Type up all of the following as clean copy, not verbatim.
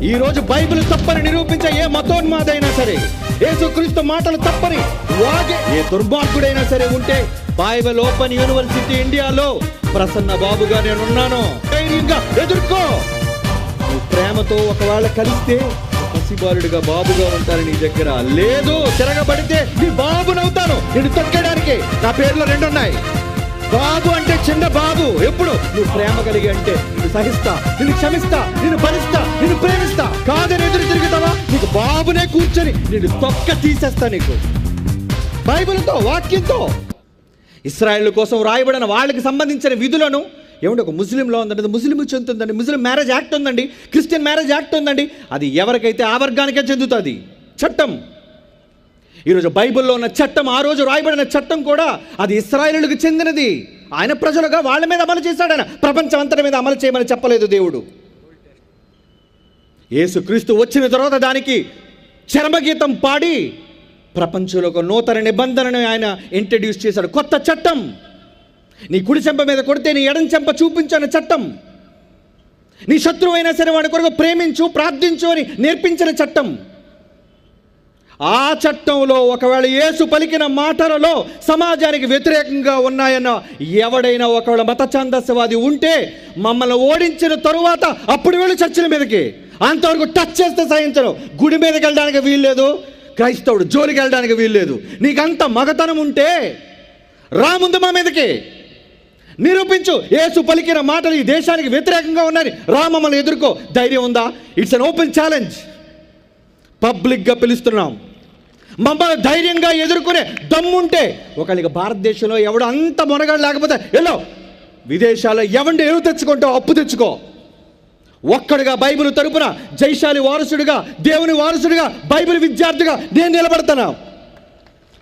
ఈరోజు బైబిల్ తప్పని నిరూపించే ఏ మతోన్మాదైనా సరే, యేసుక్రీస్తు మాటలు తప్పని వాగే ఏ దుర్మార్గుడైనా సరే ఉంటే, బైబిల్ ఓపెన్ యూనివర్సిటీ ఇండియాలో ప్రసన్న బాబుగా నేనున్నాను. ధైర్యంగా ఎదుర్కో. నువ్వు ప్రేమతో ఒకవేళ కలిస్తే పసిబాలుడిగా బాబుగా ఉంటాను నీ దగ్గర. లేదు, తిరగబడితే నీ బాబునవుతాను. నేను తొక్కడానికి నా పేర్లో 2 ఉన్నాయి. బాబు అంటే చిన్న బాబు. ఎప్పుడు నువ్వు ప్రేమ కలిగి అంటే నిన్ను సహిస్తా, నిన్ను క్షమిస్తా, నిన్ను భరిస్తా, నిన్ను ప్రేమిస్తా. కాదని ఎదురు తిరుగుతావా, నీకు బాబునే కూర్చొని నిన్ను తొక్క తీసేస్తా. నీకు బైబిల్తో, వాక్యంతో, ఇశ్రాయేలు కోసం రాయబడిన వాళ్ళకి సంబంధించిన విధులను ఏమంటే ఒక ముస్లింలో ఉందండి, ముస్లింకి చెందుతుందండి, ముస్లిం మ్యారేజ్ యాక్ట్ ఉందండి, క్రిస్టియన్ మ్యారేజ్ యాక్ట్ ఉందండి. అది ఎవరికైతే ఆ వర్గానికే చెందుతుంది చట్టం. ఈరోజు బైబిల్లో ఉన్న చట్టం, ఆ రోజు రాయబడిన చట్టం కూడా అది ఇశ్రాయేలులకు చెందినది. ఆయన ప్రజలుగా వాళ్ళ మీద అమలు చేశాడు. ఆయన ప్రపంచం అంతటి మీద అమలు చేయమని చెప్పలేదు దేవుడు. యేసుక్రీస్తు వచ్చిన తర్వాత దానికి చరమగీతం పాడి ప్రపంచంలో ఒక నూతన నిబంధనను ఆయన ఇంట్రడ్యూస్ చేశాడు. కొత్త చట్టం. నీ కుడి చెంప మీద కొడితే నీ ఎడం చెంప చూపించు అనే చట్టం. నీ శత్రువు అయినా సరే వాడి కొరకు ప్రేమించు, ప్రార్థించు అని నేర్పించిన చట్టం. ఆ చట్టంలో ఒకవేళ యేసు పలికిన మాటలలో సమాజానికి వ్యతిరేకంగా ఉన్నాయన్న ఎవడైనా ఒకవేళ మత ఛాందస్యవాది ఉంటే మమ్మల్ని ఓడించిన తరువాత అప్పుడు వెళ్ళి చర్చిల మీదకి. అంతవరకు టచ్ చేస్తే సహించను. గుడి మీదకి వెళ్ళడానికి వీల్లేదు, క్రైస్తవుడు జోలికి వెళ్ళడానికి వీల్లేదు. నీకంత మగతనం ఉంటే రా ముందు మా మీదకి, నిరూపించు. యేసు పలికిన మాటలు ఈ దేశానికి వ్యతిరేకంగా ఉన్నాయి, రా మమ్మల్ని ఎదుర్కో. ధైర్యం ఉందా? It's an open challenge. పబ్లిక్గా పిలుస్తున్నాం. మమ్మల్ని ధైర్యంగా ఎదుర్కొనే దమ్ముంటే, ఒకళ్ళకి భారతదేశంలో ఎవడు అంత మొనగాడు లేకపోతే ఎల్లో విదేశాల్లో ఎవరిని ఎరువు తెచ్చుకుంటావు, అప్పు తెచ్చుకో. ఒక్కడిగా బైబిల్ తరపున జైశాలి వారసుడిగా, దేవుని వారసుడిగా, బైబిల్ విద్యార్థిగా నేను నిలబడతాను.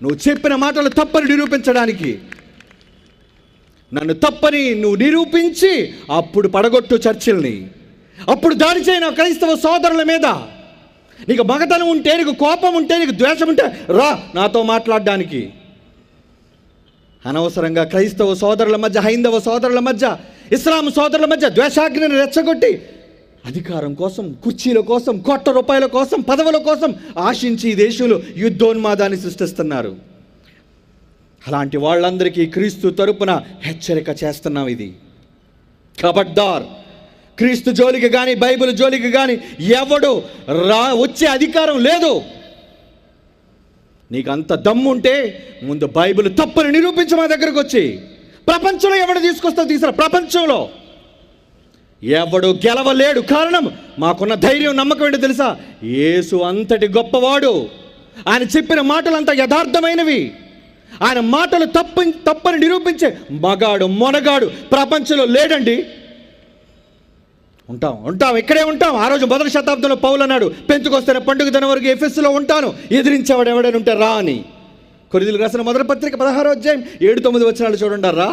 నువ్వు చెప్పిన మాటలు తప్పని నిరూపించడానికి. నన్ను తప్పని నువ్వు నిరూపించి అప్పుడు పడగొట్టు చర్చిల్ని. అప్పుడు దాడి చేయను క్రైస్తవ సోదరుల మీద. నీకు మగతనం ఉంటే, నీకు కోపం ఉంటే, నీకు ద్వేషం ఉంటే రా నాతో మాట్లాడడానికి. అనవసరంగా క్రైస్తవ సోదరుల మధ్య, హైందవ సోదరుల మధ్య, ఇస్లాం సోదరుల మధ్య ద్వేషాగ్నిని రెచ్చగొట్టి అధికారం కోసం, కుర్చీల కోసం, కోట్ల రూపాయల కోసం, పదవుల కోసం ఆశించి ఈ దేశంలో యుద్ధోన్మాదాన్ని సృష్టిస్తున్నారు. అలాంటి వాళ్ళందరికీ క్రీస్తు తరపున హెచ్చరిక చేస్తున్నాం. ఇది ఖబర్దార్. క్రీస్తు జోలికి కానీ, బైబిల్ జోలికి కానీ ఎవడు వచ్చే అధికారం లేదు. నీకు అంత దమ్ముంటే ముందు బైబిల్ తప్పని నిరూపించి మా దగ్గరకు వచ్చి. ప్రపంచంలో ఎవడు తీసుకొస్తావు తీసుకురా. ప్రపంచంలో ఎవడు గెలవలేడు. కారణం మాకున్న ధైర్యం, నమ్మకం ఏంటో తెలుసా? యేసు అంతటి గొప్పవాడు. ఆయన చెప్పిన మాటలు అంత యథార్థమైనవి. ఆయన మాటలు తప్పని నిరూపించే మగాడు, మొనగాడు ప్రపంచంలో లేడండి. ఉంటాం ఇక్కడే ఉంటాం. ఆ రోజు మొదటి శతాబ్దంలో పౌలు అన్నాడు, పెంతుకొస్తే పండుగ దినం వరకు ఎఫెస్సులో ఉంటాను, ఎదిరించేవాడు ఎవడైనా ఉంటే రా అని. కొరింథీయులకు రాసిన మొదటి పత్రిక 16వ అధ్యాయం 7-9 వచనాలు చూడండి. రా,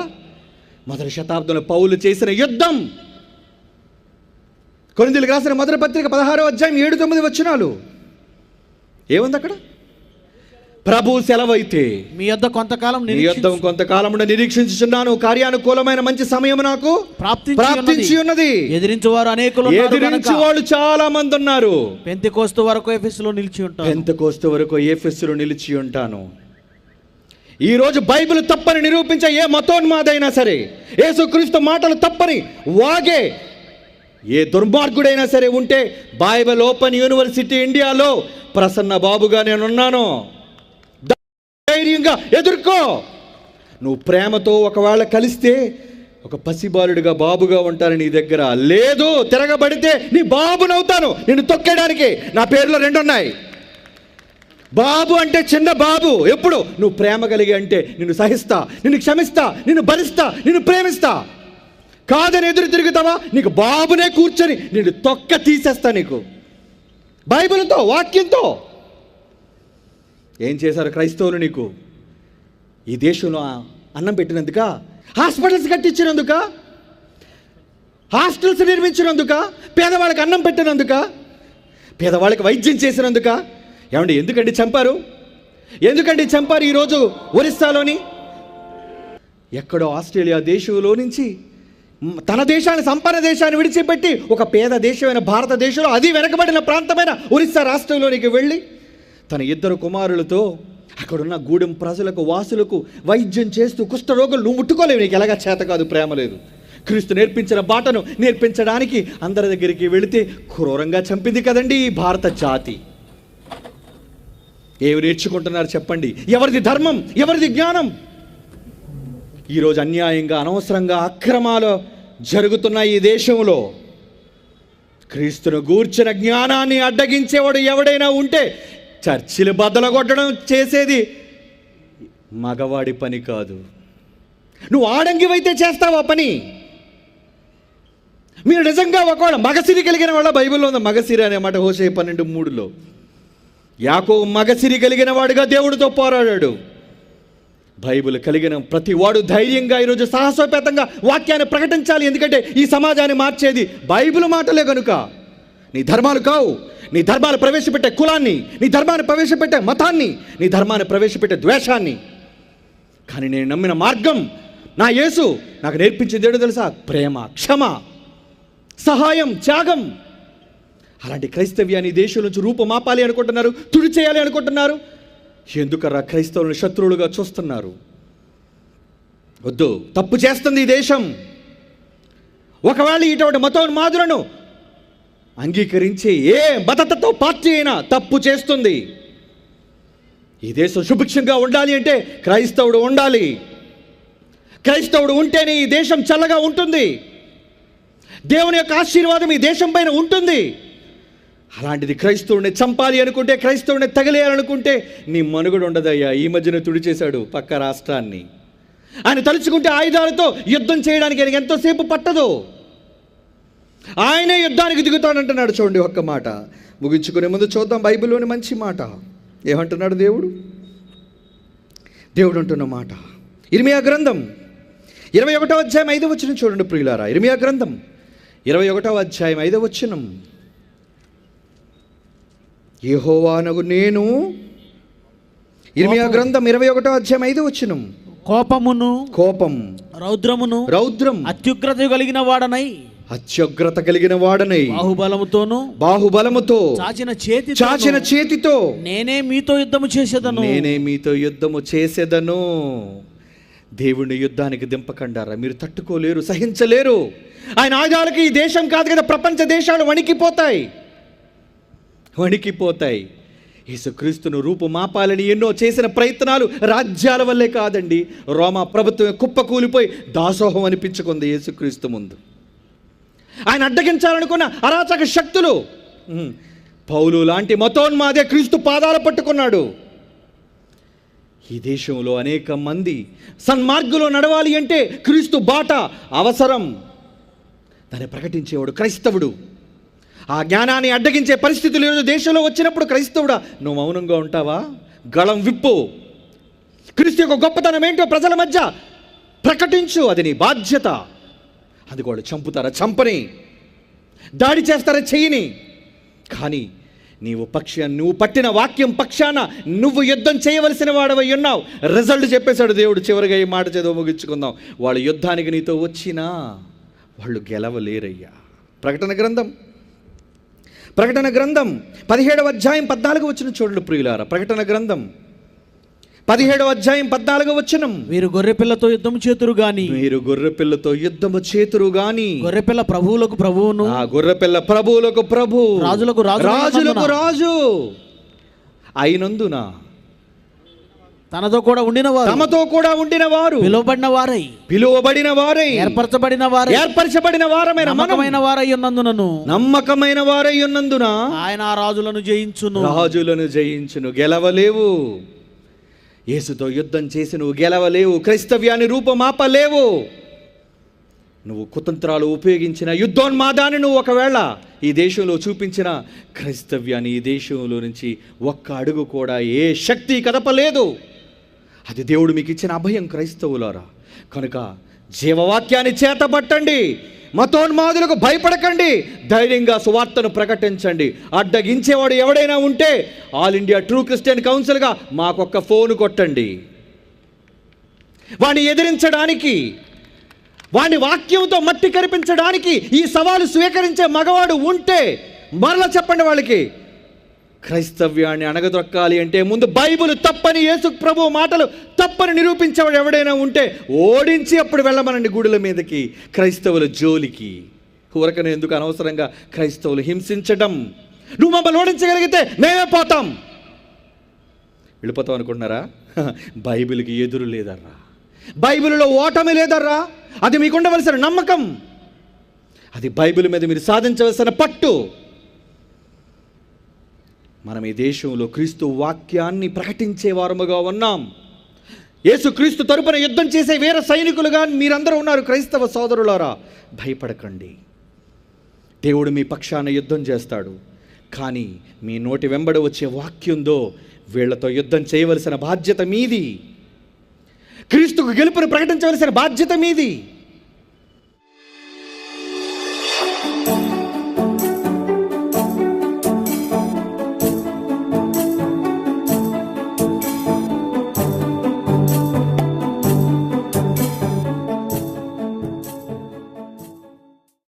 మొదటి శతాబ్దంలో పౌలు చేసిన యుద్ధం. కొరింథీయులకు రాసిన మొదటి పత్రిక 16వ అధ్యాయం 7-9 వచనాలు. ఏముంది అక్కడ? ప్రభు సెలవైతే మీ యొద్ద కొంతకాలం నిరీక్షించుచున్నాను, కార్యానుకూలమైన మంచి సమయం నాకు ప్రాప్తించి ఉన్నది. ఎదిరించు వాళ్ళు చాలా మంది ఉన్నారు. పెంతెకోస్తు వరకు ఎఫెసులో నిలిచి ఉంటాను. ఈరోజు బైబిల్ తప్పని నిరూపించే ఏ మతోన్మాదైనా సరే, యేసుక్రీస్తు మాటలు తప్పని వాగే ఏ దుర్మార్గుడైనా సరే ఉంటే, బైబిల్ ఓపెన్ యూనివర్సిటీ ఇండియాలో ప్రసన్న బాబుగా నేనున్నాను. ధైర్యంగా ఎదుర్కో. నువ్వు ప్రేమతో ఒకవేళ కలిస్తే ఒక పసిబాలుడిగా బాబుగా ఉంటాను నీ దగ్గర. లేదు, తిరగబడితే నీ బాబునవుతాను. నిన్ను తొక్కడానికి నా పేర్లో 2 ఉన్నాయి. బాబు అంటే చిన్న బాబు. ఎప్పుడు నువ్వు ప్రేమ కలిగి అంటే నిన్ను సహిస్తా, నిన్ను క్షమిస్తా, నిన్ను భరిస్తా, నిన్ను ప్రేమిస్తా. కాదని ఎదురు తిరుగుతావా, నీకు బాబునే కూర్చొని నిన్ను తొక్క తీసేస్తా. నీకు బైబిల్తో, వాక్యంతో. ఏం చేశారు క్రైస్తవులు నీకు? ఈ దేశంలో అన్నం పెట్టినందుక, హాస్పిటల్స్ కట్టించినందుక, హాస్టల్స్ నిర్మించినందుక, పేదవాళ్ళకి అన్నం పెట్టినందుక, పేదవాళ్ళకి వైద్యం చేసినందుక. ఏమండి, ఎందుకండి చంపారు? ఈరోజు ఒరిస్సాలోని ఎక్కడో ఆస్ట్రేలియా దేశంలో నుంచి తన దేశాన్ని, సంపన్న దేశాన్ని విడిచిపెట్టి ఒక పేద దేశమైన భారతదేశంలో, అది వెనకబడిన ప్రాంతమైన ఒరిస్సా రాష్ట్రంలోనికి వెళ్ళి తన 2 కుమారులతో అక్కడున్న గూడెం ప్రజలకు, వాసులకు వైద్యం చేస్తూ కుష్ఠరోగులు, నువ్వు ముట్టుకోలేవు, నీకు ఎలాగా చేత కాదు, ప్రేమ లేదు. క్రీస్తు నేర్పించిన బాటను నేర్పించడానికి అందరి దగ్గరికి వెళితే క్రూరంగా చంపింది కదండి ఈ భారత జాతి. ఏమి నేర్చుకుంటున్నారు చెప్పండి? ఎవరిది ధర్మం, ఎవరిది జ్ఞానం? ఈరోజు అన్యాయంగా, అనవసరంగా అక్రమాలు జరుగుతున్న ఈ దేశంలో క్రీస్తును గూర్చిన జ్ఞానాన్ని అడ్డగించేవాడు ఎవడైనా ఉంటే చర్చిలు బద్దలగొట్టడం చేసేది మగవాడి పని కాదు. నువ్వు ఆడంగివైతే చేస్తావా పని? మీరు నిజంగా ఒకవేళ మగసిరి కలిగిన వాళ్ళ, బైబిల్లో ఉంది మగసిరి అనే మాట హోషేయ 12:3లో. యాకోబు మగసిరి కలిగిన వాడుగా దేవుడితో పోరాడాడు. బైబిల్ కలిగిన ప్రతి వాడు ధైర్యంగా ఈరోజు సాహసోపేతంగా వాక్యాన్ని ప్రకటించాలి. ఎందుకంటే ఈ సమాజాన్ని మార్చేది బైబిల్ మాటలే కనుక. నీ ధర్మాలు కావు, నీ ధర్మాలు ప్రవేశపెట్టే కులాన్ని, నీ ధర్మాన్ని ప్రవేశపెట్టే మతాన్ని, నీ ధర్మాన్ని ప్రవేశపెట్టే ద్వేషాన్ని. కానీ నేను నమ్మిన మార్గం, నా యేసు నాకు నేర్పించింది ఏంటో తెలుసా? ప్రేమ, క్షమ, సహాయం, త్యాగం. అలాంటి క్రైస్తవ్యాన్ని దేశం నుంచి రూపుమాపాలి అనుకుంటున్నారు, తుడి చేయాలి అనుకుంటున్నారు. ఎందుకరా క్రైస్తవులను శత్రువులుగా చూస్తున్నారు? వద్దు, తప్పు చేస్తుంది ఈ దేశం. ఒకవేళ ఇటువంటి మతోన్మాదులను అంగీకరించే ఏ మతతత్వ పార్టీ అయినా తప్పు చేస్తుంది. ఈ దేశం సుభిక్షంగా ఉండాలి అంటే క్రైస్తవుడు ఉండాలి. క్రైస్తవుడు ఉంటేనే ఈ దేశం చల్లగా ఉంటుంది. దేవుని యొక్క ఆశీర్వాదం ఈ దేశం పైన ఉంటుంది. అలాంటిది క్రైస్తవుడిని చంపాలి అనుకుంటే, క్రైస్తవుడిని తగిలేయాలనుకుంటే నీ మనుగడ ఉండదయ్యా. ఈ మధ్యన తుడిచేశాడు పక్క రాష్ట్రాన్ని. ఆయన తలుచుకుంటే ఆయుధాలతో యుద్ధం చేయడానికి ఆయనకి ఎంతోసేపు పట్టదు. ఆయనే యుద్ధానికి దిగుతానంటున్నాడు. చూడండి ఒక్క మాట ముగించుకునే ముందు చూద్దాం బైబిల్లోని మంచి మాట. ఏమంటున్నాడు దేవుడు? దేవుడు అంటున్న మాట ఇర్మియా గ్రంథం 21వ అధ్యాయం 5వ వచనం చూడండి ప్రియులారా. ఇర్మియా గ్రంథం 21వ అధ్యాయం 5వ వచనం. యెహోవానగు నేను, ఇర్మియా గ్రంథం 21వ అధ్యాయం 5వ వచనం. కోపం, రౌద్రం, అత్యుగ్రత కలిగిన వాడనై, బాహుబలముతో, చాచిన చేతితో నేనే మీతో యుద్ధము చేసేదను. దేవుని యుద్ధానికి దింపకండారా? మీరు తట్టుకోలేరు, సహించలేరు. ఆయన ఆయుధాలకి ఈ దేశం కాదు కదా, ప్రపంచ దేశాలు వణికిపోతాయి. యేసుక్రీస్తును రూపుమాపాలని ఎన్నో చేసిన ప్రయత్నాలు రాజ్యాల వల్లే కాదండి. రోమా ప్రభుత్వం కుప్పకూలిపోయి దాసోహం అనిపించుకుంది యేసుక్రీస్తు ముందు. ఆయన అడ్డగించాలనుకున్న అరాచక శక్తులు, పౌలు లాంటి మతోన్మాదే క్రీస్తు పాదాలు పట్టుకున్నాడు. ఈ దేశంలో అనేక మంది సన్మార్గులో నడవాలి అంటే క్రీస్తు బాట అవసరం. దాన్ని ప్రకటించేవాడు క్రైస్తవుడు. ఆ జ్ఞానాన్ని అడ్డగించే పరిస్థితులు ఈరోజు దేశంలో వచ్చినప్పుడు క్రైస్తవుడా నువ్వు మౌనంగా ఉంటావా? గళం విప్పు. క్రీస్తు యొక్క గొప్పతనం ఏంటో ప్రజల మధ్య ప్రకటించు. అది నీ బాధ్యత. అది కూడా చంపుతారా? చంపని. దాడి చేస్తారా? చెయ్యని. కానీ నువ్వు పట్టిన వాక్యం పక్షాన నువ్వు యుద్ధం చేయవలసిన వాడవై ఉన్నావు. రిజల్ట్ చెప్పేశాడు దేవుడు. చివరిగా ఈ మాట చదువు ముగించుకుందాం. వాళ్ళు యుద్ధానికి నీతో వచ్చినా వాళ్ళు గెలవలేరయ్యా. ప్రకటన గ్రంథం 17వ అధ్యాయం 14వ వచనం చూడండి ప్రియులారా. ప్రకటన గ్రంథం 17వ అధ్యాయం 14వ వచనం. మీరు గొర్రెపిల్లతో యుద్ధము చేతురు గాని గొర్రెపిల్ల ప్రభువులకు ప్రభువును, ఆ గొర్రెపిల్ల ప్రభువులకు ప్రభు, రాజులకు రాజు అయినందున తమతో కూడా ఉండిన వారు పిలువబడిన వారై ఏర్పరచబడిన వారమైన నమ్మకమైన వారై ఉన్నందున ఆయన రాజులను జయించును. గెలవలేవు. యేసుతో యుద్ధం చేసి నువ్వు గెలవలేవు. క్రైస్తవ్యాన్ని రూపమాపలేవు. నువ్వు కుతంత్రాలు ఉపయోగించిన యుద్ధోన్మాదాన్ని నువ్వు ఒకవేళ ఈ దేశంలో చూపించిన క్రైస్తవ్యాన్ని ఈ దేశంలో నుంచి ఒక్క అడుగు కూడా ఏ శక్తి కదపలేదు. అది దేవుడు మీకు ఇచ్చిన అభయం క్రైస్తవులారా. కనుక జీవవాక్యాన్ని చేతబట్టండి. మతోన్మాదులకు భయపడకండి. ధైర్యంగా సువార్తను ప్రకటించండి. అడ్డగించేవాడు ఎవడైనా ఉంటే ఆల్ ఇండియా ట్రూ క్రిస్టియన్ కౌన్సిల్గా మాకొక్క ఫోన్ కొట్టండి. వాడిని ఎదిరించడానికి వాడి వాక్యంతో మట్టి కరిపించడానికి ఈ సవాలు స్వీకరించే మగవాడు ఉంటే మరలా చెప్పండి వాళ్ళకి, క్రైస్తవ్యాన్ని అణగదొక్కాలి అంటే ముందు బైబిల్ తప్పని, యేసు ప్రభు మాటలు తప్పని నిరూపించేవాడు ఎవడైనా ఉంటే ఓడించి అప్పుడు వెళ్ళమనండి గుడుల మీదకి, క్రైస్తవుల జోలికి. ఊరకనే ఎందుకు అనవసరంగా క్రైస్తవులు హింసించడం? నువ్వు మమ్మల్ని ఓడించగలిగితే మేమే పోతాం. వెళ్ళిపోతాం అనుకుంటున్నారా? బైబిల్కి ఎదురు లేదర్రా, బైబిల్లో ఓటమి లేదర్రా. అది మీకు ఉండవలసిన నమ్మకం, అది బైబిల్ మీద మీరు సాధించవలసిన పట్టు. మనం ఈ దేశంలో క్రీస్తు వాక్యాన్ని ప్రకటించే వారముగా ఉన్నాం. యేసు క్రీస్తు తరపున యుద్ధం చేసే వీర సైనికులుగా మీరందరూ ఉన్నారు. క్రైస్తవ సోదరులారా, భయపడకండి. దేవుడు మీ పక్షాన యుద్ధం చేస్తాడు. కానీ మీ నోటి వెంబడి వచ్చే వాక్యంతో వీళ్లతో యుద్ధం చేయవలసిన బాధ్యత మీది. క్రీస్తుకు గెలుపును ప్రకటించవలసిన బాధ్యత మీది.